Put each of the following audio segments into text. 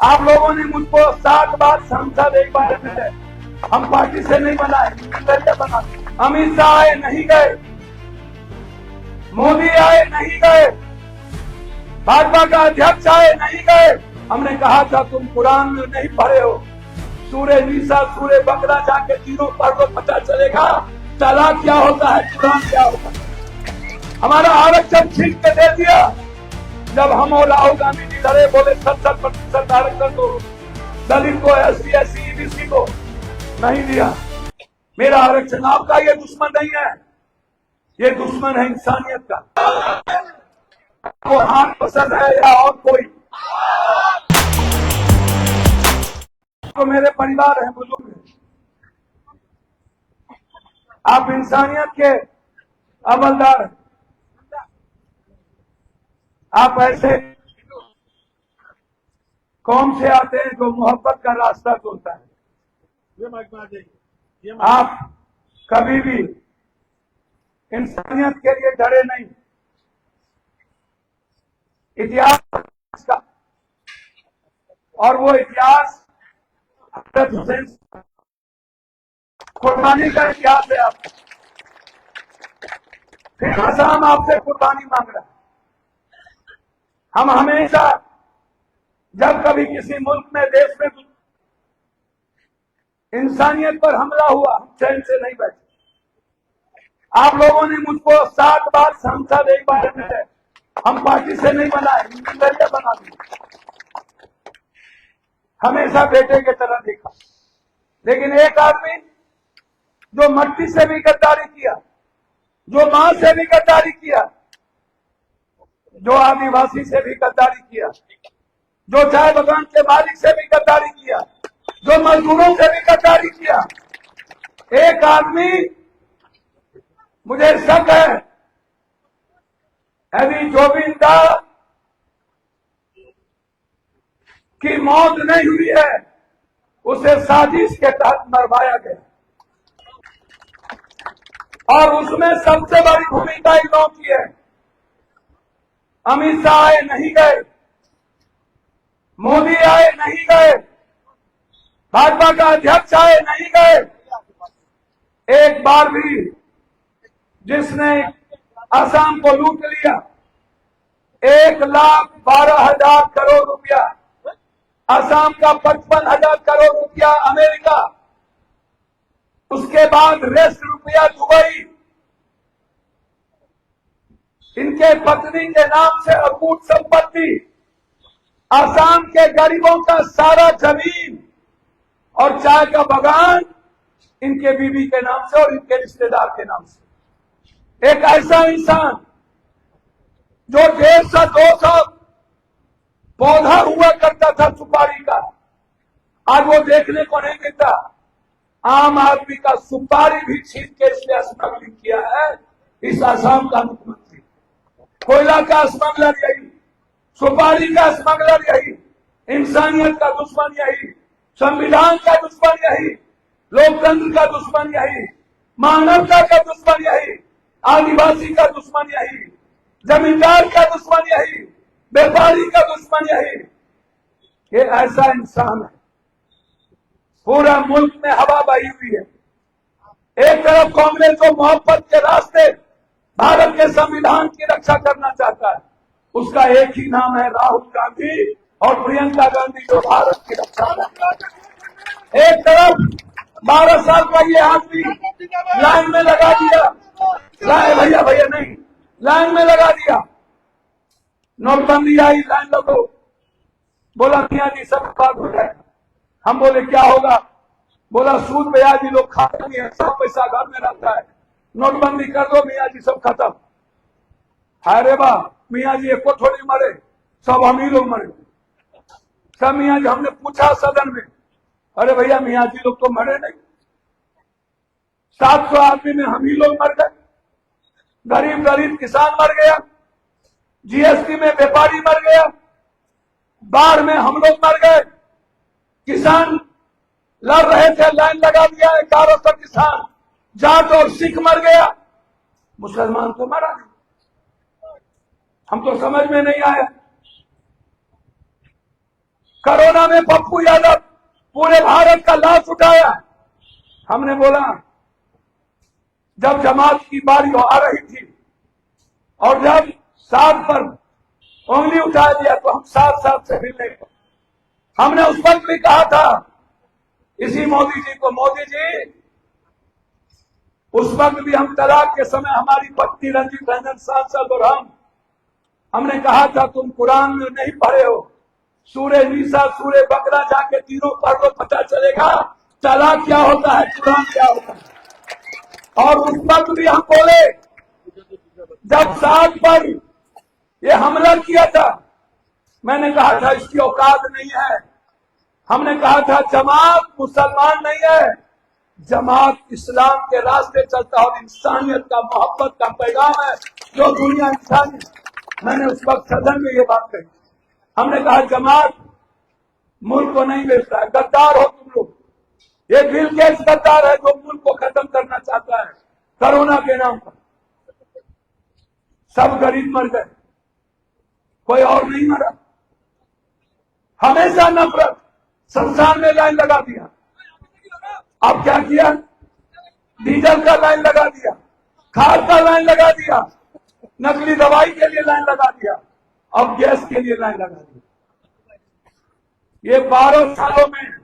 आप लोगों ने मुझको 7 बार सांसद एक बार में है। हम पार्टी से नहीं बनाए, बना। अमित शाह आए नहीं गए, मोदी आए नहीं गए, भाजपा का अध्यक्ष आए नहीं गए। हमने कहा था तुम कुरान में नहीं पढ़े हो, सूरे नीसा सूरे बकरा जाके तीनों पढ़ लो, पता चलेगा तलाक क्या होता है, कुरान क्या होता है। हमारा आरक्षण छीन के दे दिया। जब हम और राहुल गांधी जी लड़े, बोले 70% आरक्षण दो, दलित को, SC SC EBC को नहीं दिया। मेरा आरक्षण आपका ये दुश्मन नहीं है, ये दुश्मन है इंसानियत का। आपको हाथ पसंद है या और कोई, तो मेरे परिवार है, बुजुर्ग, आप इंसानियत के अमलदार, आप ऐसे कौम से आते हैं जो मोहब्बत का रास्ता चलता है। आप कभी भी इंसानियत के लिए डरे नहीं। इतिहास का, और वो इतिहास हजरत हुसैन कुर्बानी का इतिहास है। आप फिर आसाम आपसे कुर्बानी मांग रहा है। हम हमेशा जब कभी किसी मुल्क में, देश में इंसानियत पर हमला हुआ, हम चैन से नहीं बैठे। आप लोगों ने मुझको 7 बार सांसद एक बार में है। हम पार्टी से नहीं बनाए, बना दिए। हमेशा बेटे की तरह देखा। लेकिन एक आदमी जो मट्टी से भी गद्दारी किया, जो मां से भी गद्दारी किया, जो आदिवासी से भी गद्दारी किया, जो चाय बागान के मालिक से भी गद्दारी किया, जो मजदूरों से भी गद्दारी किया, एक आदमी, मुझे शक है यदि गोविंदा की मौत नहीं हुई है, उसे साजिश के तहत मरवाया गया। और उसमें सबसे बड़ी भूमिका इन लोगों की है। अमित शाह आए नहीं गए, मोदी आए नहीं गए, भाजपा का अध्यक्ष आए नहीं गए। एक बार भी जिसने असम को लूट लिया, 1,12,000 करोड़ रुपया, असम का 55,000 करोड़ रुपया अमेरिका, उसके बाद रेस्ट रुपया दुबई, इनके पत्नी के नाम से अकूट संपत्ति, असम के गरीबों का सारा जमीन और चाय का बागान इनके बीवी के नाम से और इनके रिश्तेदार के नाम से। एक ऐसा इंसान जो 150-200 पौधा हुआ करता था सुपारी का, आज वो देखने को नहीं मिलता। आम आदमी का सुपारी भी छीन के इसने स्मगलिंग किया है इस असम का मुख्यमंत्री। कोयला का स्मगलर यही, सुपारी का स्मगलर यही, इंसानियत का दुश्मन यही, संविधान का दुश्मन यही, लोकतंत्र का दुश्मन यही, मानवता का दुश्मन यही, आदिवासी का दुश्मन यही, जमींदार का दुश्मन यही, व्यापारी का दुश्मन यही। ये ऐसा इंसान है। पूरा मुल्क में हवा बही हुई है। एक तरफ कांग्रेस जो मोहब्बत के रास्ते भारत के संविधान की रक्षा करना चाहता है, उसका एक ही नाम है राहुल गांधी और प्रियंका गांधी, जो भारत की रक्षा करता है। एक तरफ 12 साल का ये आदमी लाइन में लगा दिया, भैया नहीं, लाइन में लगा दिया। नोटबंदी आई, लाइन लगो, बोला मियां जी सब बात हो जाएगा। हम बोले क्या होगा? बोला सूद ब्याज लोग खाते नहीं है, सब पैसा घर में रहता है, नोटबंदी कर दो मियां जी सब खत्म। अरे वाह, मियां जी एको थोड़ी मरे, सब हम ही लोग मरे। सब मियां जी, हमने पूछा सदन में, अरे भैया मियां जी लोग तो मरे नहीं, 700 आदमी में हम ही लोग मर गए। गरीब किसान मर गया, GST में व्यापारी मर गया, बाढ़ में हम लोग मर गए, किसान लड़ रहे थे, लाइन लगा दिया 1100 किसान, जाट और सिख मर गया, मुसलमान तो मरा नहीं। हम तो समझ में नहीं आया। कोरोना में पप्पू यादव पूरे भारत का लाश उठाया। हमने बोला जब जमात की बारी आ रही थी और जब साथ पर उंगली उठा दिया तो हम साथ साथ से मिलने को, हमने उस वक्त भी कहा था इसी मोदी जी को, मोदी जी उस वक्त भी हम तलाक के समय हमारी पत्नी रंजीत रंजन सांसद और हमने कहा था तुम कुरान में नहीं पढ़े हो, सूरे नीसा सूरे बकरा जाके तीनों पढ़ लो, पता चलेगा तलाक क्या होता है, कुरान क्या होता है। और उस वक्त भी हम बोले जब साथ पर ये हमला किया था, मैंने कहा था इसकी औकात नहीं है। हमने कहा था जमात मुसलमान नहीं है, जमात इस्लाम के रास्ते चलता और इंसानियत का मोहब्बत का पैगाम है जो दुनिया इंसानी। मैंने उस वक्त सदन में ये बात कही। हमने कहा जमात मुल्क को नहीं बेचता है, गद्दार हो तुम लोग। ये बिल गेट्स गद्दार है जो मुल्क को खत्म करना चाहता है कोरोना के नाम पर। सब गरीब मर गए, कोई और नहीं मरा। हमेशा नफरत, शमशान में लाइन लगा दिया। अब क्या किया, डीजल का लाइन लगा दिया, खाद का लाइन लगा दिया, नकली दवाई के लिए लाइन लगा दिया, अब गैस के लिए लाइन लगा दिया। ये 12 सालों में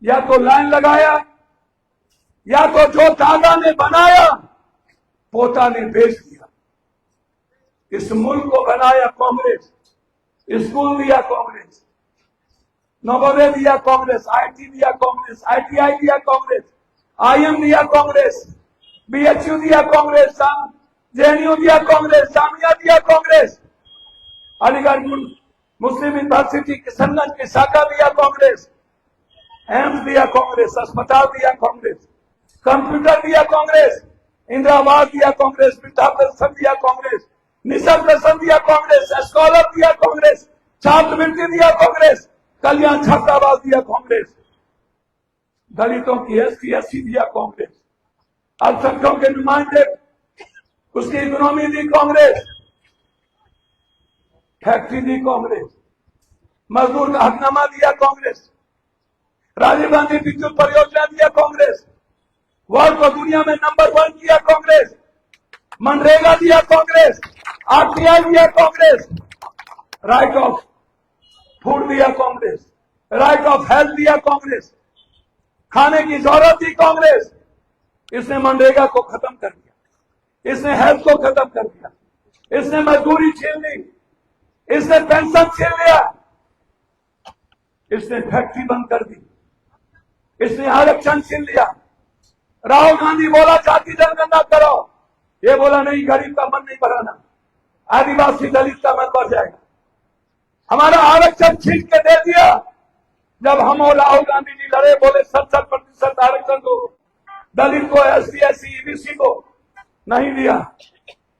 या तो लाइन लगाया या तो जो दादा ने बनाया पोता ने बेच दिया। इस मुल्क को बनाया कांग्रेस, स्कूल दिया कांग्रेस, नवोदय दिया कांग्रेस, आईटी दिया कांग्रेस, आईटीआई दिया कांग्रेस, आईएम दिया कांग्रेस, बीएचयू दिया कांग्रेस, जेएनयू दिया कांग्रेस, जामिया दिया कांग्रेस, अलीगढ़ मुस्लिम यूनिवर्सिटी किशनगंज की शाखा दिया कांग्रेस, एम्स दिया कांग्रेस, अस्पताल दिया कांग्रेस, कंप्यूटर दिया कांग्रेस, इंदिरा आवास दिया कांग्रेस, वृद्धा पेंशन दिया कांग्रेस, निशा पेंशन दिया कांग्रेस, स्कॉलर दिया कांग्रेस, छात्रवृत्ति दिया कांग्रेस, कल्याण छात्रावास दिया कांग्रेस, दलितों की एससी दिया कांग्रेस, अल्पसंख्यकों के नुमाइंदे उसकी इकोनॉमी दी कांग्रेस, फैक्ट्री दी कांग्रेस, मजदूर का हकनामा दिया कांग्रेस, राजीव गांधी विद्युत परियोजना दिया कांग्रेस, वर्ल्ड को दुनिया में नंबर 1 किया कांग्रेस, मनरेगा दिया कांग्रेस, आरटीआई दिया कांग्रेस, राइट ऑफ फूड दिया कांग्रेस, राइट ऑफ हेल्थ दिया कांग्रेस, खाने की जरूरत दी कांग्रेस। इसने मनरेगा को खत्म कर दिया, इसने हेल्थ को खत्म कर दिया, इसने मजदूरी छीन ली, इसने पेंशन छीन लिया, इसने फैक्ट्री बंद कर दी, इसने आरक्षण छीन लिया। राहुल गांधी बोला जाति जनगणना करो, ये बोला नहीं, गरीब का मन नहीं भराना, आदिवासी दलित का मन भर जाएगा। हमारा आरक्षण छीन के दे दिया। जब हम और राहुल गांधी जी लड़े, बोले 70% आरक्षण दो, दलित को, एससी एससी ईबीसी को नहीं दिया।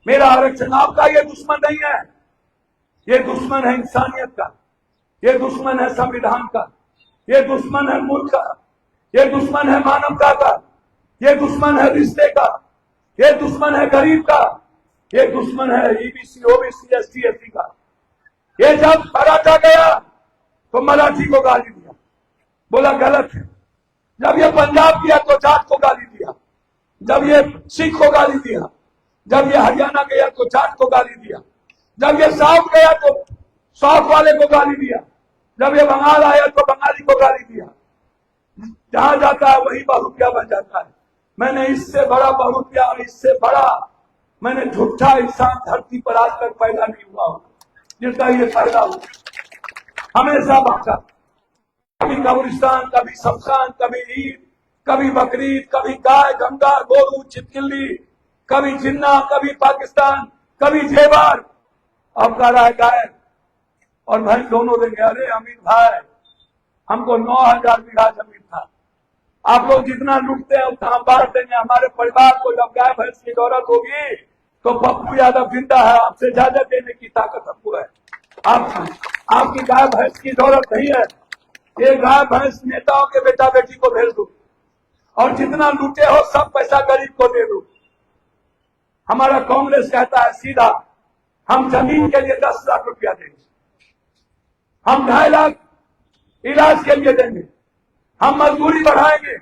मेरा आरक्षण आपका, ये दुश्मन नहीं है, ये दुश्मन है इंसानियत का, ये दुश्मन है संविधान का, ये दुश्मन है मुल्क का, ये दुश्मन है मानवता का, ये दुश्मन है रिश्ते का, ये दुश्मन है गरीब का, ये दुश्मन है ईबीसी ओबीसी एसटी एससी का। ये जब मराठा गया तो मराठी को गाली दिया, बोला गलत है। जब ये पंजाब गया तो जाट को गाली दिया, जब ये सिख को गाली दिया, जब ये हरियाणा गया तो जाट को गाली दिया, जब ये साउथ गया तो साउथ वाले को गाली दिया, जब ये बंगाल आया तो बंगाली को गाली दिया। जहां जाता है वही बहुरुपिया बन जाता है। मैंने इससे बड़ा बहुरुपिया और इससे बड़ा मैंने झूठा इंसान धरती पर आज तक पैदा नहीं हुआ जिसका ये पैदा हुआ। हमेशा बांटा, कभी कब्रिस्तान, कभी शमशान, कभी ईद, कभी बकरीद, कभी गाय, गंगा, गोरू, छिपकली, कभी जिन्ना, कभी पाकिस्तान, कभी जेवर। अब कह रहा है गाय और भाई दोनों देंगे। अरे अमीर भाई, हमको 9000 बीघा जमीन था, आप लोग जितना लूटते हैं उतना हम बांट देंगे। हमारे परिवार को जब गाय भैंस की जरूरत होगी तो पप्पू यादव जिंदा है, आपसे ज्यादा देने की ताकत हमको है। आपकी गाय भैंस की जरूरत नहीं है, ये गाय भैंस नेताओं के बेटा बेटी को भेज दो और जितना लूटे हो सब पैसा गरीब को दे दो। हमारा कांग्रेस कहता है सीधा, हम जमीन के लिए 10 लाख रुपया देंगे, हम 2.5 लाख इलाज के लिए देंगे, हम मजदूरी बढ़ाएंगे,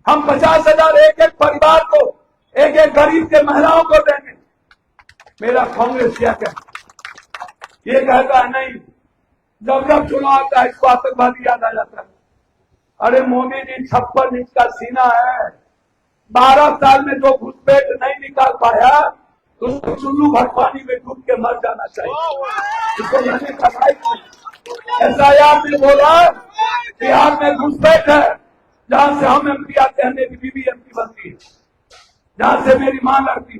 हम 50,000 एक एक परिवार को, एक एक गरीब के महिलाओं को देंगे। मेरा कांग्रेस क्या कहता, ये कहता है नहीं, जब जब चुनाव आता है इसको आतंकवादी याद आ जाता है। अरे मोदी जी 56 इंच का सीना है, 12 साल में जो घुसपैठ नहीं निकाल पाया तो उसको चुल्लू भर पानी में डूब के मर जाना चाहिए। इसको मैंने कहा, SIR ने बोला बिहार में घुसपैठ है, जहां से हम MP आते हैं, मेरी बीबी MP बनती है, जहां से मेरी मां लड़ती,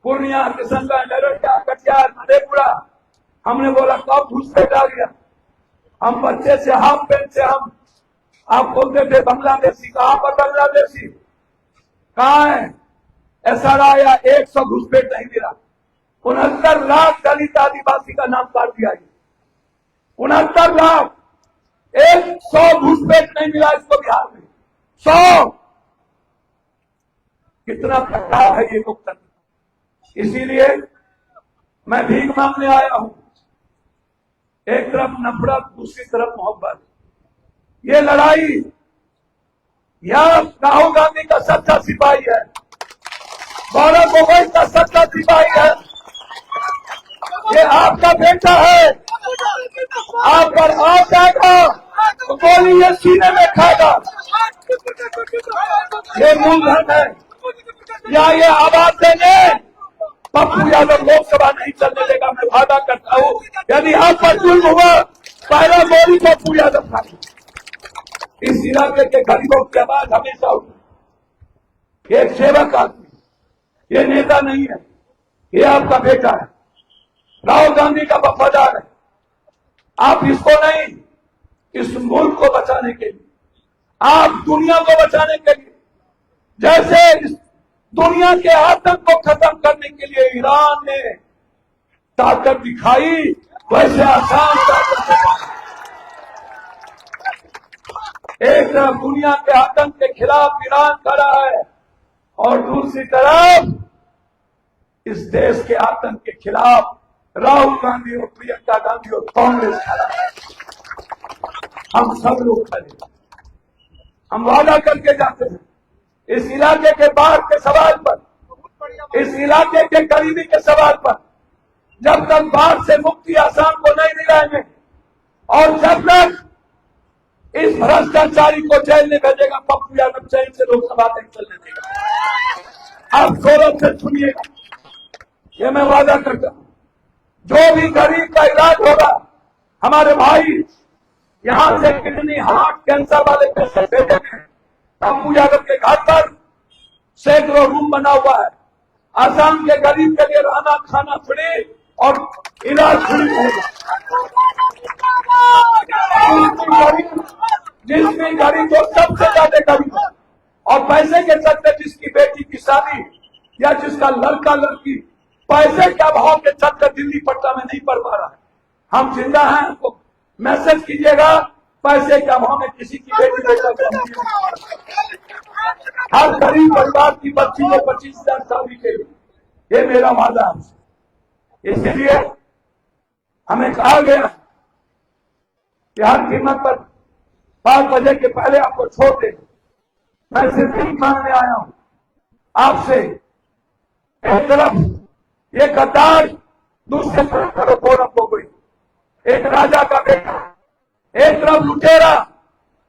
पूर्णिया, किशनगंज, नरोटा, कटिहार, मधेपुरा। हमने बोला कब घुसपैठ आ गया। हम बच्चे से हाफ पैंट से हम आप बोलते थे बांग्लादेशी, कहां पर बांग्लादेशी, कहां है? SR आया, 100 घुसपैठ नहीं मिला। 69 लाख दलित आदिवासी का नाम काट दिया, 69 लाख, 100 घुसपैठ नहीं मिला इसको बिहार में, 100। कितना प्रकार है ये लोकतंत्र। इसीलिए मैं भीख मांगने आया हूं, एक तरफ नफरत, दूसरी तरफ मोहब्बत। ये लड़ाई यह राहुल गांधी का सच्चा सिपाही है, गौरव गोगोई का सच्चा सिपाही है, ये आपका बेटा है। आप पर आ जाएगा तो गोली ये सीने में खाएगा। ये मूलधन है, या ये आवाज देंगे पप्पू यादव लोकसभा नहीं चलने देगा। मैं वादा करता हूं, यदि आप पर जुल्म हुआ, पहला गोली पप्पू यादव खाएगा। इस इलाके के गरीबों की आवाज हमेशा उठी। एक सेवक आदमी, ये नेता नहीं है, ये आपका बेटा है, राहुल गांधी का वफादार है। आप इसको नहीं, इस मुल्क को बचाने के लिए, आप दुनिया को बचाने के लिए, जैसे इस दुनिया के आतंक को खत्म करने के लिए ईरान ने ताकत दिखाई, वैसे आसान ताकत। एक तरफ दुनिया के आतंक के खिलाफ ईरान खड़ा है और दूसरी तरफ इस देश के आतंक के खिलाफ राहुल गांधी और प्रियंका गांधी और कांग्रेस खड़ा है। हम सब लोग खड़े, हम वादा करके जाते हैं इस इलाके के बाढ़ के सवाल पर, इस इलाके के गरीबी के सवाल पर, जब तक बाढ़ से मुक्ति आसाम को नहीं दिलाएंगे और जब तक इस भ्रष्टाचारी को जेल में भेजेगा पप्पू यादव, चैन से लोकसभा नहीं चलने देगा। आप गौरव से सुनिएगा, ये मैं वादा करता हूं, जो भी गरीब का इलाज होगा, हमारे भाई यहां से किडनी, हार्ट, कैंसर वाले पेशेंट भेजेंगे। पप्पू यादव के घर पर सैकड़ों रूम बना हुआ है, आसाम के गरीब के लिए रहना खाना फ्री और इलाज फ्री होगा। जिसमें गरीब तो सबसे ज्यादा गरीब है और पैसे के चलते जिसकी बेटी की शादी या जिसका लड़का लड़की पैसे के अभाव के चलते दिल्ली पटना में नहीं पढ़ पा रहा है, हम जिंदा हैं, हमको मैसेज कीजिएगा। पैसे के अभाव में किसी की बेटी बेटा, हर गरीब परिवार की बच्ची को 25,000 शादी के लिए, ये मेरा वादा है। इसलिए हमें कहा गया कि हर कीमत पर 5 बजे के पहले आपको छोड़ दे। मैं सिर्फ यही मांगने आया हूं आपसे, एक तरफ ये गद्दार, दूसरे तरफ गौरव गोगोई, एक राजा का बेटा, एक तरफ लुटेरा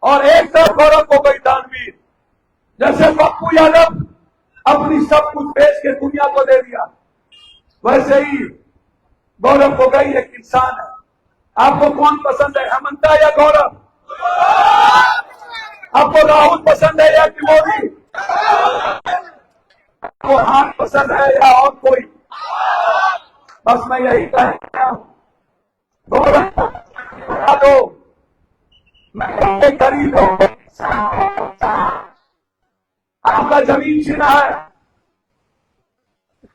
और एक तरफ गौरव गोगोई दानवीर। जैसे पप्पू यादव अपनी सब कुछ बेच के दुनिया को दे दिया, वैसे ही गौरव गोगोई एक इंसान है। आपको कौन पसंद है, हेमंता या गौरव? आपको राहुल पसंद है या कि मोदी? आपको हाथ पसंद है या और कोई? बस मैं यही कहता हूं, गौरव मैं गरीब हूं, आपका जमीन छीना है,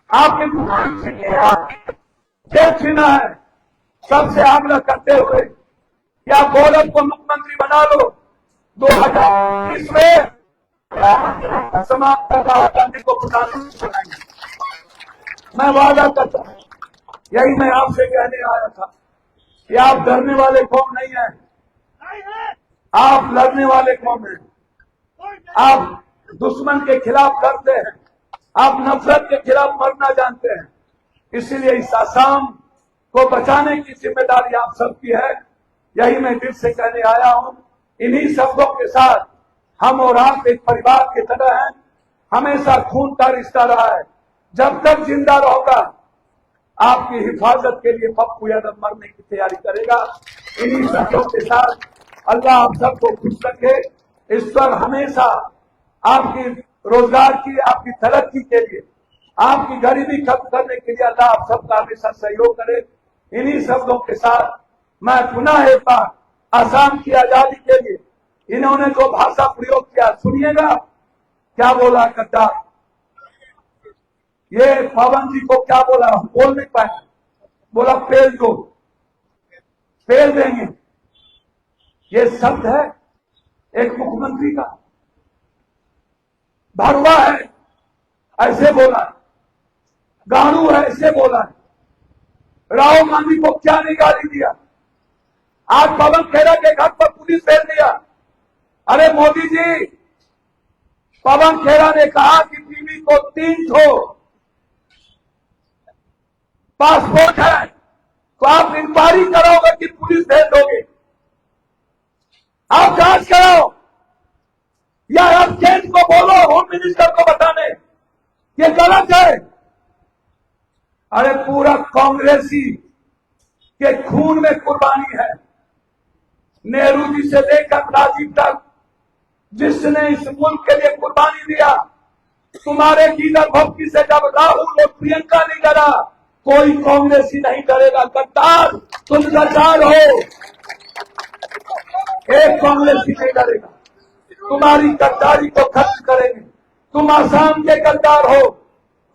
आपके दुकान छीना है। सबसे आग्रह करते हुए क्या गौरव को मुख्यमंत्री बना लो, 2020 में समाप्त राहुल गांधी को प्रधानमंत्री बनाएंगे। मैं वादा करता हूं, यही मैं आपसे कहने आया था कि आप डरने वाले कौम नहीं है, आप लड़ने वाले कौम हैं। आप दुश्मन के खिलाफ लड़ते हैं, आप नफरत के खिलाफ मरना जानते हैं। इसीलिए इस आसाम को बचाने की जिम्मेदारी आप सबकी है। यही मैं दिल से कहने आया हूं। इन्हीं शब्दों के साथ हम और आप एक परिवार की तरह हैं। हमेशा खून का रिश्ता रहा है। जब तक जिंदा रहूंगा आपकी हिफाजत के लिए पप्पू यादव मरने की तैयारी करेगा। इन्हीं शब्दों के साथ अल्लाह आप सबको खुश रखे। ईश्वर हमेशा आपकी रोजगार की, आपकी तरक्की के लिए, आपकी गरीबी खत्म करने के लिए अल्लाह आप सबका हमेशा सहयोग करे। इन्हीं शब्दों के साथ मैं पुनः एक बार आसाम की आजादी के लिए इन्होंने जो भाषा प्रयोग किया सुनिएगा। क्या बोला गद्दार, ये पवन जी को क्या बोला, हम बोल नहीं पाए। बोला फेल दो, फेल देंगे। ये शब्द है एक मुख्यमंत्री का। भड़वा है ऐसे बोला, गाड़ू है ऐसे बोला। राहुल गांधी को क्या नहीं गाली दिया। आज पवन खेड़ा के घर पर पुलिस भेज दिया। अरे मोदी जी, पवन खेड़ा ने कहा कि बीवी को 3 पासपोर्ट है, तो आप इंक्वायरी कराओगे कि पुलिस भेज दोगे? आप जांच कराओ या आप केंद्र को बोलो, होम मिनिस्टर को बताने ये गलत है। अरे पूरा कांग्रेसी के खून में कुर्बानी है। नेहरू जी से लेकर राजीव तक जिसने इस मुल्क के लिए कुर्बानी दिया। तुम्हारे लीडर भक्ति से जब राहुल और प्रियंका नहीं डरा, कोई कांग्रेसी नहीं डरेगा। गद्दार, तुम गद्दार हो, एक कांग्रेसी नहीं डरेगा। तुम्हारी गद्दारी को खत्म करेंगे। तुम आसाम के गद्दार हो,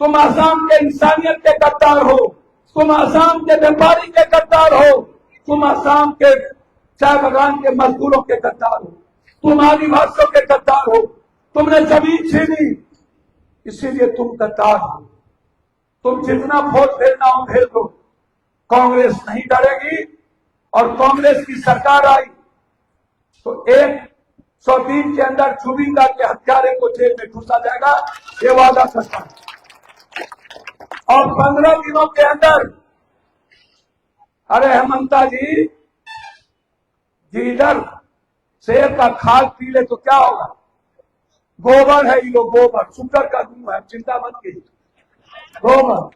तुम आसाम के इंसानियत के गद्दार हो, तुम आसाम के व्यापारी के गद्दार हो, तुम आसाम के चाय बागान के मजदूरों के गद्दार हो, तुम आदिवासियों के गद्दार हो। तुमने जमीन छीनी, इसीलिए तुम गद्दार हो। तुम जितना वोट भेजना हो भेज दो, कांग्रेस नहीं डरेगी। और कांग्रेस की सरकार आई तो 103 के अंदर छुबिंगा के हत्यारे को जेल में घुसा जाएगा, ये वादा करता है। और 15 दिनों के अंदर, अरे हेमंता जी, इधर शेर का खाल पी ले तो क्या होगा? गोबर है, ये लोग गोबर, शुगर का गुण है, चिंता मत कीजिए। गोबर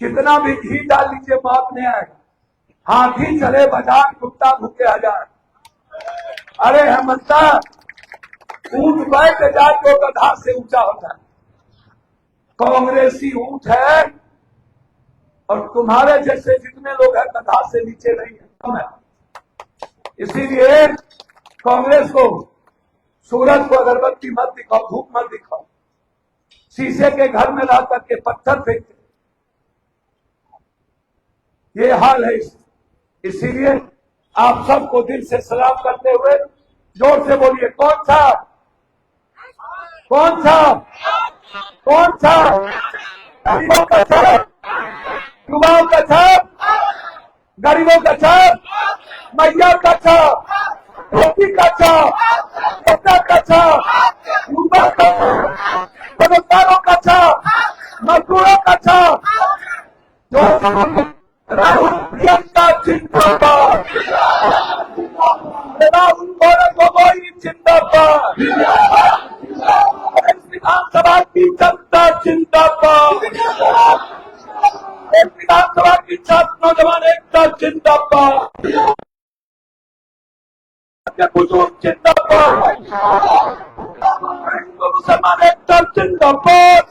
कितना भी घी डाल लीजिए बात नहीं आएगा। हाथी चले बाजार, कुत्ता भूखे हजार। अरे हेमंता, ऊंट बैठ जाए तो गधा से ऊंचा होता है। कांग्रेसी ऊंट है और तुम्हारे जैसे जितने लोग हैं गधा से नीचे नहीं है। इसीलिए कांग्रेस को सूरज को अगरबत्ती मत दिखाओ, धूप मत दिखाओ। शीशे के घर में ला करके पत्थर फेंकते, ये हाल है। इसीलिए आप सबको दिल से सलाम करते हुए जोर से बोलिए, कौन सा, कौन सा, कौन सा? गरीबों का छाप, युवाओं का छाप, गरीबों का छाप, मैया का छाप, रोटी का छाप, कपड़ा का छाप, युवा का छाप, बेरोजगारों का छाप, मजदूरों का छाप। राहुल प्रियंका जिंदाबाद, राहुल गोगोई जिंदाबाद, विधानसभा की जनता जिंदाबाद, विधानसभा की छात्र नौजवान एकता जिंदाबाद, बुजुर्ग जिंदाबाद, मुसलमान एकता जिंदाबाद।